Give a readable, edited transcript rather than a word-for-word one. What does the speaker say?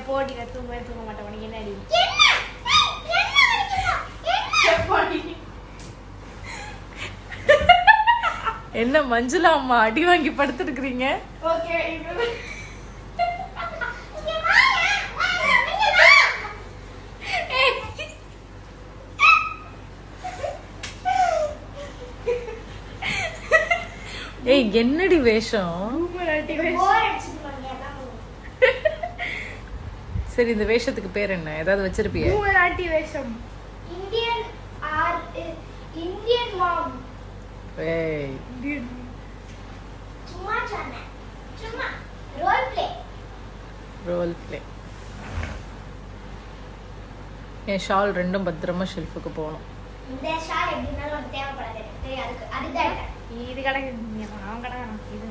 போடில தூங்க மாட்டேன் உனக்கு என்னடி என்ன மஞ்சுளா அம்மா அடி வாங்கி படுத்துருக்கீங்க? ஓகே ஏய் என்னடி வேஷம்? சரி இந்த வேஷத்துக்கு பேர் என்ன? ஏதாவது வச்சிருப்பியே? பூமராட்டி வேஷம். இந்தியன் மாம். ஏய் சும்மா சொன்னேன். சும்மா ரோல் ப்ளே. என் ஷால் ரெண்டும் பத்திரமா ஷெல்ஃபுக்கு போகணும். இந்த ஷால் எப்படினாலும் தேவைப்படாது. அதுக்கு அதுதான் இது கிடக்கு. அவன் கிடக்கு இது